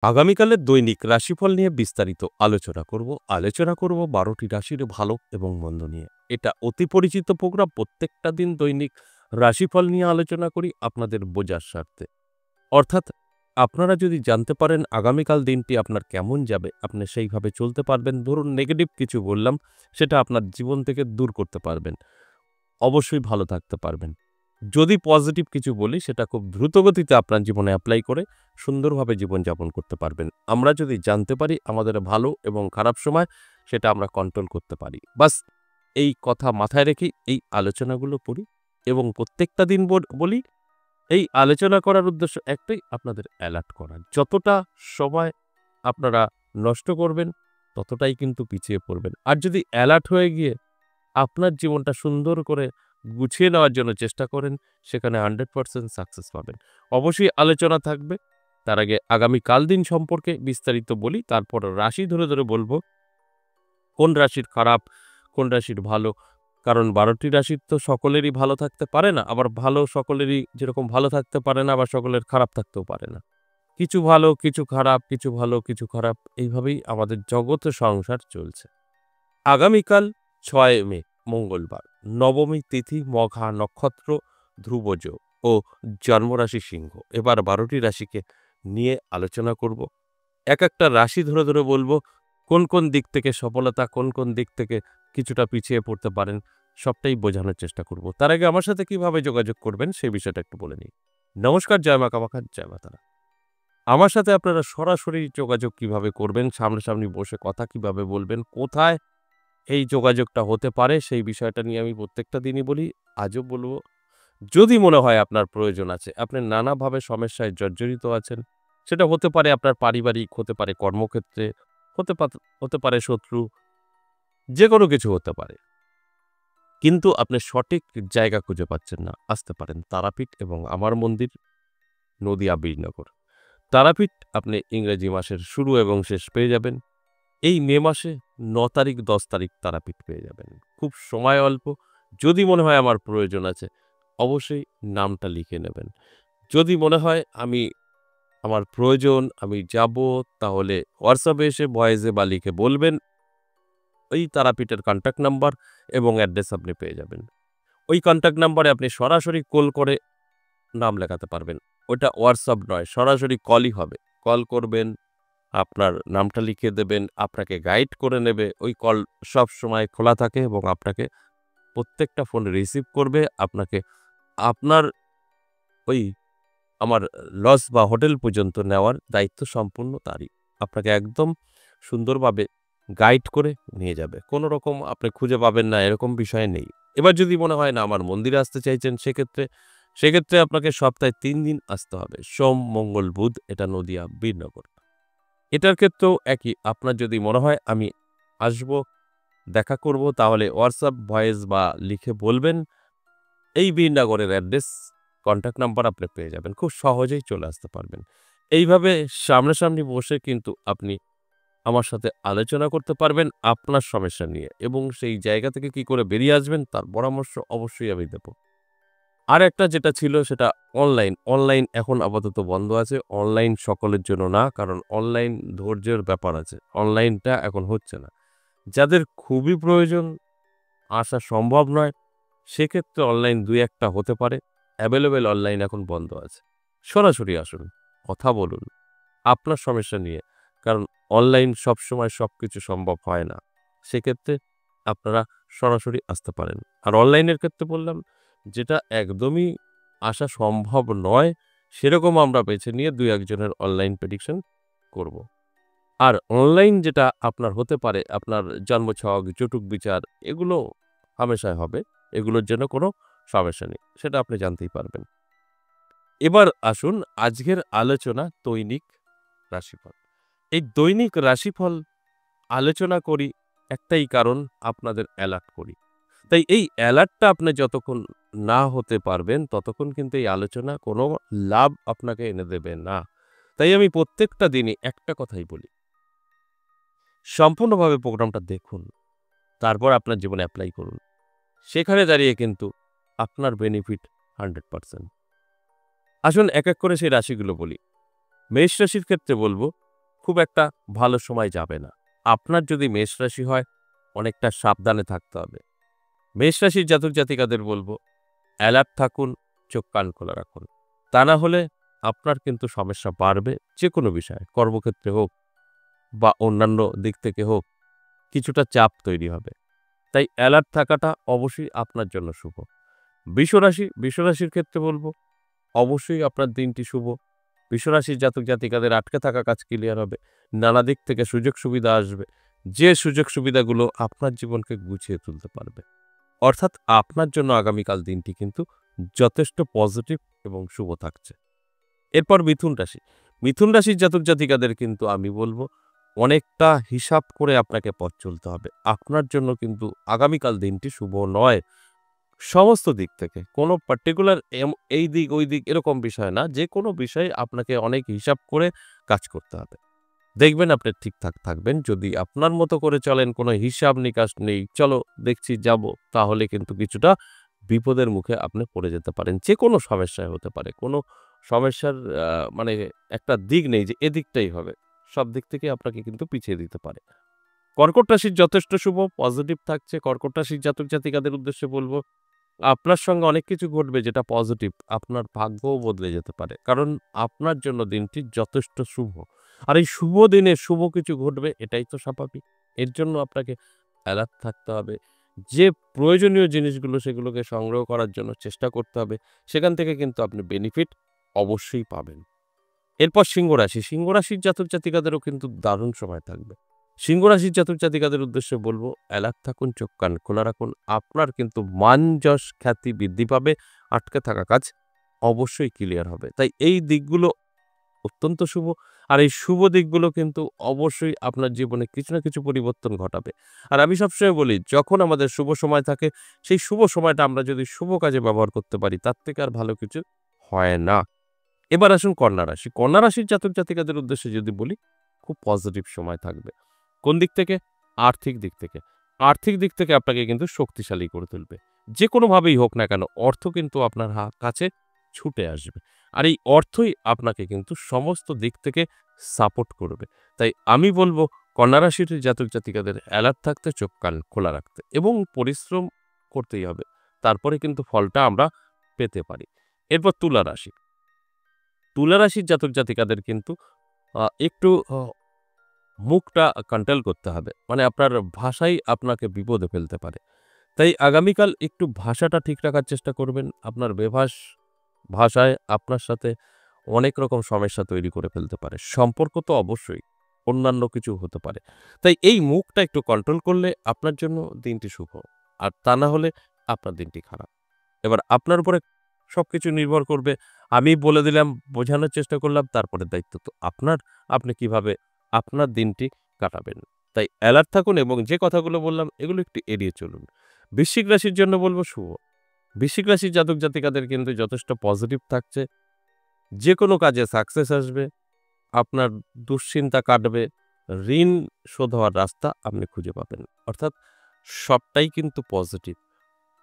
আগামীকালের দৈনিক রাশিফল নিয়ে বিস্তারিত আলোচনা করব ১২টি রাশির ভালো এবং মন্দ নিয়ে। এটা অতি পরিচিত প্রোগ্রাম। প্রত্যেকটা দিন দৈনিক রাশিফল নিয়ে আলোচনা করি আপনাদের বোঝার স্বার্থে। অর্থাৎ আপনারা যদি জানতে পারেন আগামীকাল দিনটি আপনার কেমন যাবে, আপনি সেইভাবে চলতে পারবেন। ধরুন নেগেটিভ কিছু বললাম, সেটা আপনার জীবন থেকে দূর করতে পারবেন। অবশ্যই ভালো থাকতে পারবেন। যদি পজিটিভ কিছু বলি, সেটা খুব দ্রুতগতিতে আপনার জীবনে এপ্লাই করে সুন্দরভাবে জীবনযাপন করতে পারবেন। আমরা যদি জানতে পারি আমাদের ভালো এবং খারাপ সময়, সেটা আমরা কন্ট্রোল করতে পারি। বাস এই কথা মাথায় রেখেই এই আলোচনাগুলো করি এবং প্রত্যেকটা দিন বলি, এই আলোচনা করার উদ্দেশ্য একটাই, আপনাদের অ্যালার্ট করা। যতটা সময় আপনারা নষ্ট করবেন, ততটাই কিন্তু পিছিয়ে পড়বেন। আর যদি অ্যালার্ট হয়ে গিয়ে আপনার জীবনটা সুন্দর করে গুছিয়ে নেওয়ার জন্য চেষ্টা করেন, সেখানে 100% সাকসেস পাবেন। অবশ্যই আলোচনা থাকবে। তার আগে আগামী কাল দিন সম্পর্কে বিস্তারিত বলি, তারপর রাশি ধরে ধরে বলব কোন রাশির খারাপ, কোন রাশির ভালো। কারণ ১২টি রাশির তো সকলেরই ভালো থাকতে পারে না, আবার ভালো সকলেরই যেরকম ভালো থাকতে পারে না, আবার সকলের খারাপ থাকতেও পারে না। কিছু ভালো, কিছু খারাপ, কিছু ভালো, কিছু খারাপ, এইভাবেই আমাদের জগতে সংসার চলছে। আগামীকাল ৬ মে মঙ্গলবার, নবমী তিথি, মঘা নক্ষত্র, ধ্রুবজ ও জন্মরাশি সিংহ। এবার ১২টি রাশিকে নিয়ে আলোচনা করব। এক একটা রাশি ধরে ধরে বলবো কোন কোন দিক থেকে সফলতা, কোন কোন দিক থেকে কিছুটা পিছিয়ে পড়তে পারেন, সবটাই বোঝানোর চেষ্টা করব। তার আগে আমার সাথে কিভাবে যোগাযোগ করবেন সেই বিষয়টা একটু বলে নিই। নমস্কার, জয় মা কামাখ্যা, জয় মা তারা। আমার সাথে আপনারা সরাসরি যোগাযোগ কিভাবে করবেন, সামনাসামনি বসে কথা কিভাবে বলবেন, কোথায় এই যোগাযোগটা হতে পারে, সেই বিষয়টা নিয়ে আমি প্রত্যেকটা দিনই বলি, আজও বলব। যদি মনে হয় আপনার প্রয়োজন আছে, আপনি নানাভাবে সমস্যায় জর্জরিত আছেন, সেটা হতে পারে আপনার পারিবারিক, হতে পারে কর্মক্ষেত্রে, হতে পারে শত্রু, যে কোনো কিছু হতে পারে। কিন্তু আপনি সঠিক জায়গা খুঁজে পাচ্ছেন না, আসতে পারেন তারাপীঠ এবং আমার মন্দির, নদিয়া বীরনগর। তারাপীঠ আপনি ইংরেজি মাসের শুরু এবং শেষ পেয়ে যাবেন। এই মে মাসে ৯ তারিখ ১০ তারিখ তারাপীঠ পেয়ে যাবেন। খুব সময় অল্প। যদি মনে হয় আমার প্রয়োজন আছে, অবশ্যই নামটা লিখে নেবেন। যদি মনে হয় আমার প্রয়োজন, আমি যাব, তাহলে হোয়াটসঅ্যাপে এসে ভয়েসে বা লিখে বলবেন। ওই তারাপীঠের কন্ট্যাক্ট নাম্বার এবং অ্যাড্রেস আপনি পেয়ে যাবেন। ওই কন্ট্যাক্ট নাম্বারে আপনি সরাসরি কল করে নাম লেখাতে পারবেন। ওটা হোয়াটসঅ্যাপ নয়, সরাসরি কলই হবে। কল করবেন, আপনার নামটা লিখে দেবেন, আপনাকে গাইড করে নেবে। ওই কল সবসময় খোলা থাকে এবং আপনাকে প্রত্যেকটা ফোন রিসিভ করবে। আপনার ওই আমার লজ বা হোটেল পর্যন্ত নেওয়ার দায়িত্ব সম্পূর্ণ তারই। আপনাকে একদম সুন্দরভাবে গাইড করে নিয়ে যাবে। কোনো রকম আপনি খুঁজে পাবেন না, এরকম বিষয় নেই। এবার যদি মনে হয় না আমার মন্দিরে আসতে চাইছেন, সেক্ষেত্রে আপনাকে সপ্তাহে ৩ দিন আসতে হবে। সোম, মঙ্গল, বুধ। এটা নদিয়া বীরনগর। এটার ক্ষেত্রেও একই। আপনার যদি মনে হয় আমি আসবো, দেখা করব, তাহলে হোয়াটসঅ্যাপ ভয়েস বা লিখে বলবেন। এই বীরনগরের অ্যাড্রেস, কন্ট্যাক্ট নাম্বার আপনি পেয়ে যাবেন। খুব সহজেই চলে আসতে পারবেন। এইভাবে সামনাসামনি বসে কিন্তু আপনি আমার সাথে আলোচনা করতে পারবেন আপনার সমস্যা নিয়ে, এবং সেই জায়গা থেকে কি করে বেরিয়ে আসবেন তার পরামর্শ অবশ্যই আমি দেব। আরেকটা যেটা ছিল সেটা অনলাইন। অনলাইন এখন আপাতত বন্ধ আছে। অনলাইন সকলের জন্য না, কারণ অনলাইন ধৈর্যের ব্যাপার আছে। অনলাইনটা এখন হচ্ছে না। যাদের খুবই প্রয়োজন, আসা সম্ভব নয়, সেক্ষেত্রে অনলাইন ২-১ টা হতে পারে। অ্যাভেলেবল অনলাইন এখন বন্ধ আছে। সরাসরি আসুন, কথা বলুন আপনার সমস্যা নিয়ে। কারণ অনলাইন সবসময় সবকিছু সম্ভব হয় না। সেক্ষেত্রে আপনারা সরাসরি আসতে পারেন। আর অনলাইনের ক্ষেত্রে বললাম, যেটা একদমই আসা সম্ভব নয়, সেরকম আমরা বেছে নিয়ে ২-১ জনের অনলাইন প্রেডিকশন করব। আর অনলাইন যেটা আপনার হতে পারে, আপনার জন্মছক, জটুক বিচার, এগুলো হামেশাই হবে। এগুলোর জন্য কোনো সমস্যা নেই। সেটা আপনি জানতেই পারবেন। এবার আসুন আজকের আলোচনা দৈনিক রাশিফল। এই দৈনিক রাশিফল আলোচনা করি একটাই কারণ, আপনাদের অ্যালার্ট করি। তাই এই অ্যালার্টটা আপনি যতক্ষণ না হতে পারবেন, ততক্ষণ কিন্তু এই আলোচনা কোনো লাভ আপনাকে এনে দেবে না। তাই আমি প্রত্যেকটা দিনই একটা কথাই বলি, সম্পূর্ণভাবে প্রোগ্রামটা দেখুন, তারপর আপনার জীবনে এপ্লাই করুন। সেখানে দাঁড়িয়ে কিন্তু আপনার বেনিফিট 100%। আসুন এক এক করে সেই রাশিগুলো বলি। মেষ রাশির ক্ষেত্রে বলব, খুব একটা ভালো সময় যাবে না। আপনার যদি মেষ রাশি হয়, অনেকটা সাবধানে থাকতে হবে। মেষ রাশির জাতক জাতিকাদের বলবো, অ্যালার্ট থাকুন, চোখ কান খোলা রাখুন। তা না হলে আপনার কিন্তু সমস্যা বাড়বে যেকোনো বিষয়ে, কর্মক্ষেত্রে হোক বা অন্যান্য দিক থেকে হোক, কিছুটা চাপ তৈরি হবে। তাই অ্যালার্ট থাকাটা অবশ্যই আপনার জন্য শুভ। বৃষ রাশির ক্ষেত্রে বলব, অবশ্যই আপনার দিনটি শুভ। বৃষ রাশির জাতক জাতিকাদের আটকে থাকা কাজ ক্লিয়ার হবে। নানা দিক থেকে সুযোগ সুবিধা আসবে। যে সুযোগ সুবিধাগুলো আপনার জীবনকে গুছিয়ে তুলতে পারবে। অর্থাৎ আপনার জন্য আগামীকাল দিনটি কিন্তু যথেষ্ট পজিটিভ এবং শুভ থাকছে। এরপর মিথুন রাশি। মিথুন রাশির জাতক জাতিকাদের কিন্তু আমি বলবো, অনেকটা হিসাব করে আপনাকে পথ চলতে হবে। আপনার জন্য কিন্তু আগামীকাল দিনটি শুভ নয়। সমস্ত দিক থেকে কোনো পার্টিকুলার এই দিক ওই দিক এরকম বিষয় না, যে কোনো বিষয়ে আপনাকে অনেক হিসাব করে কাজ করতে হবে। দেখবেন আপনি ঠিকঠাক থাকবেন। যদি আপনার মতো করে চলেন, কোনো হিসাব নিকাশ নেই, চলো দেখছি যাব, তাহলে কিন্তু কিছুটা বিপদের মুখে আপনি পড়ে যেতে পারেন। যে কোনো সমস্যায় হতে পারে। কোনো সমস্যার মানে একটা দিক নেই যে এদিকটাই হবে। সব দিক থেকে আপনাকে কিন্তু পিছিয়ে দিতে পারে। কর্কট রাশির যথেষ্ট শুভ, পজিটিভ থাকছে। কর্কট রাশির জাতক জাতিকাদের উদ্দেশ্যে বলব, আপনার সঙ্গে অনেক কিছু ঘটবে যেটা পজিটিভ। আপনার ভাগ্যও বদলে যেতে পারে। কারণ আপনার জন্য দিনটি যথেষ্ট শুভ। আর এই শুভ দিনে শুভ কিছু ঘটবে, এটাই তো স্বাভাবিক। এর জন্য আপনাকে অ্যালার্ট থাকতে হবে। যে প্রয়োজনীয় জিনিসগুলো সেগুলোকে সংগ্রহ করার জন্য চেষ্টা করতে হবে। সেখান থেকে কিন্তু আপনি বেনিফিট অবশ্যই পাবেন। এরপর সিংহ রাশি। সিংহ রাশির জাতক জাতিকাদেরও কিন্তু দারুণ সময় থাকবে। সিংহ রাশির জাতক জাতিকাদের উদ্দেশ্যে বলব, অ্যালার্ট থাকুন, চোখ কান খোলা রাখুন। আপনার কিন্তু মান যশ খ্যাতি বৃদ্ধি পাবে। আটকে থাকা কাজ অবশ্যই ক্লিয়ার হবে। তাই এই দিকগুলো অত্যন্ত শুভ। আর এই শুভ দিকগুলো কিন্তু অবশ্যই আপনার জীবনে কিছু না কিছু পরিবর্তন ঘটাবে। আর আমি সবসময় বলি, যখন আমাদের শুভ সময় থাকে, সেই শুভ সময়টা আমরা যদি শুভ কাজে ব্যবহার করতে পারি, তার থেকে আর ভালো কিছু হয় না। এবার আসুন কন্যা রাশি। কন্যা রাশির জাতক জাতিকাদের উদ্দেশ্যে যদি বলি, খুব পজিটিভ সময় থাকবে। কোন দিক থেকে? আর্থিক দিক থেকে। আর্থিক দিক থেকে আপনাকে কিন্তু শক্তিশালী করে তুলবে। যে কোনোভাবেই হোক না কেন, অর্থ কিন্তু আপনার কাছে ছুটে আসবে। আর এই অর্থই আপনাকে কিন্তু সমস্ত দিক থেকে সাপোর্ট করবে। তাই আমি বলব, কন্যা রাশির জাতক জাতিকাদের অ্যালার্ট থাকতে, চোখ কান খোলা রাখতে এবং পরিশ্রম করতেই হবে। তারপরে কিন্তু ফলটা আমরা পেতে পারি। এরপর তুলা রাশি। তুলা রাশির জাতক জাতিকাদের কিন্তু একটু মুখটা কন্ট্রোল করতে হবে। মানে আপনার ভাষাই আপনাকে বিপদে ফেলতে পারে। তাই আগামীকাল একটু ভাষাটা ঠিক রাখার চেষ্টা করবেন। আপনার বেভাস ভাষায় আপনার সাথে অনেক রকম সমস্যা তৈরি করে ফেলতে পারে। সম্পর্ক তো অবশ্যই, অন্যান্য কিছু হতে পারে। তাই এই মুখটা একটু কন্ট্রোল করলে আপনার জন্য দিনটি শুভ। আর তা না হলে আপনার দিনটি খারাপ। এবার আপনার উপরে সবকিছু নির্ভর করবে। আমি বলে দিলাম, বোঝানোর চেষ্টা করলাম, তারপরের দায়িত্ব তো আপনার। আপনি কিভাবে আপনার দিনটি কাটাবেন। তাই অ্যালার্ট থাকুন এবং যে কথাগুলো বললাম এগুলো একটু এড়িয়ে চলুন। বৃশ্চিক রাশির জন্য বলব শুভ। বৃশ্চিক রাশির জাতক জাতিকাদের কিন্তু যথেষ্ট পজিটিভ থাকছে। যেকোনো কাজে সাকসেস আসবে। আপনার দুশ্চিন্তা কাটবে। ঋণ শোধ হওয়ার রাস্তা আপনি খুঁজে পাবেন। অর্থাৎ সবটাই কিন্তু পজিটিভ।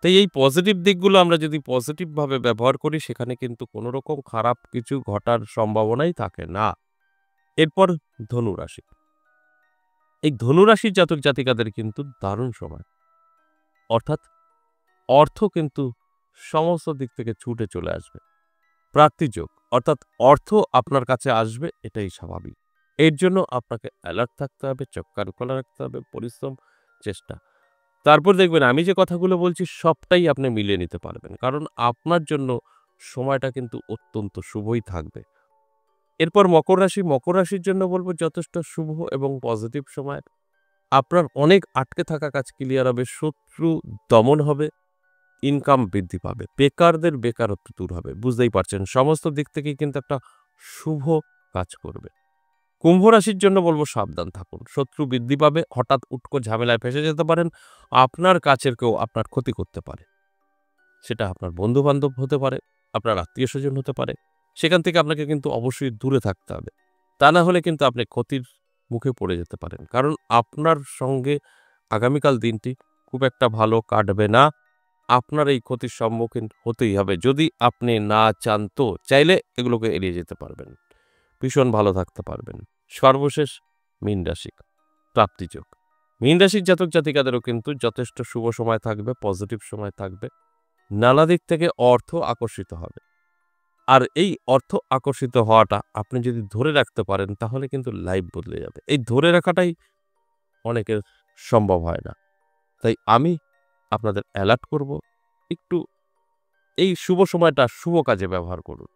তাই এই পজিটিভ দিকগুলো আমরা যদি পজিটিভভাবে ব্যবহার করি, সেখানে কিন্তু কোনো রকম খারাপ কিছু ঘটার সম্ভাবনাই থাকে না। এরপর ধনু রাশি। এই ধনু রাশির জাতক জাতিকাদের কিন্তু দারুণ সময়। অর্থাৎ অর্থ কিন্তু সমস্ত দিক থেকে ছুটে চলে আসবে। প্রাপ্তিযোগ, অর্থাৎ অর্থ আপনার কাছে আসবে, এটাই স্বাভাবিক। এর জন্য আপনাকে অ্যালার্ট থাকতে হবে, চোখ কান খোলা রাখতে হবে, পরিশ্রম, চেষ্টা। তারপর দেখবেন আমি যে কথাগুলো বলছি সবটাই আপনি মিলিয়ে নিতে পারবেন। কারণ আপনার জন্য সময়টা কিন্তু অত্যন্ত শুভই থাকবে। এরপর মকর রাশি। মকর রাশির জন্য বলব যথেষ্ট শুভ এবং পজিটিভ সময়। আপনার অনেক আটকে থাকা কাজ ক্লিয়ার হবে, শত্রু দমন হবে, ইনকাম বৃদ্ধি পাবে, বেকারদের বেকারত্ব দূর হবে। বুঝতেই পারছেন সমস্ত দিক থেকেই কিন্তু একটা শুভ কাজ করবে। কুম্ভ রাশির জন্য বলব সাবধান থাকুন। শত্রু বৃদ্ধি পাবে, হঠাৎ উটকো ঝামেলায় ফেঁসে যেতে পারেন। আপনার কাছের কেউ আপনার ক্ষতি করতে পারে। সেটা আপনার বন্ধু-বান্ধব হতে পারে, আপনার আত্মীয়স্বজন হতে পারে। সেখান থেকে আপনাকে কিন্তু অবশ্যই দূরে থাকতে হবে। তা না হলে কিন্তু আপনি ক্ষতির মুখে পড়ে যেতে পারেন। কারণ আপনার সঙ্গে আগামীকাল দিনটি খুব একটা ভালো কাটবে না। আপনার এই ক্ষতির সম্মুখীন হতেই হবে। যদি আপনি না চান তো চাইলে এগুলোকে এড়িয়ে যেতে পারবেন। ভীষণ ভালো থাকতে পারবেন। সর্বশেষ মীন রাশি, প্রাপ্তিযোগ। মীন রাশির জাতক জাতিকাদেরও কিন্তু যথেষ্ট শুভ সময় থাকবে, পজিটিভ সময় থাকবে। নানা দিক থেকে অর্থ আকর্ষিত হবে। আর এই অর্থ আকর্ষিত হওয়াটা আপনি যদি ধরে রাখতে পারেন তাহলে কিন্তু লাইফ বদলে যাবে। এই ধরে রাখাটাই অনেকের সম্ভব হয় না। তাই আমি আপনাদের অ্যালার্ট করব, একটু এই শুভ সময়টা শুভ কাজে ব্যবহার করুন।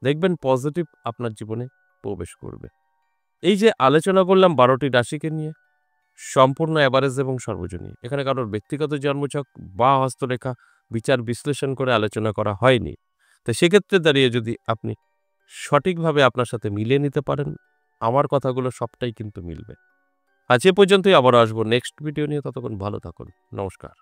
দেখবেন পজিটিভ আপনার জীবনে প্রবেশ করবে। এই যে আলোচনা করলাম ১২টি রাশিকে নিয়ে, সম্পূর্ণ এভারেজ এবং সর্বজনীন। এখানে কারোর ব্যক্তিগত জন্মছক বা হস্তরেখা বিচার বিশ্লেষণ করে আলোচনা করা হয়নি। তো সেক্ষেত্রে দাঁড়িয়ে যদি আপনি সঠিকভাবে আপনার সাথে মিলিয়ে নিতে পারেন, আমার কথাগুলো সবটাই কিন্তু মিলবে। আজ এ পর্যন্তই, আবারও আসবো নেক্সট ভিডিও নিয়ে। ততক্ষণ ভালো থাকুন। নমস্কার।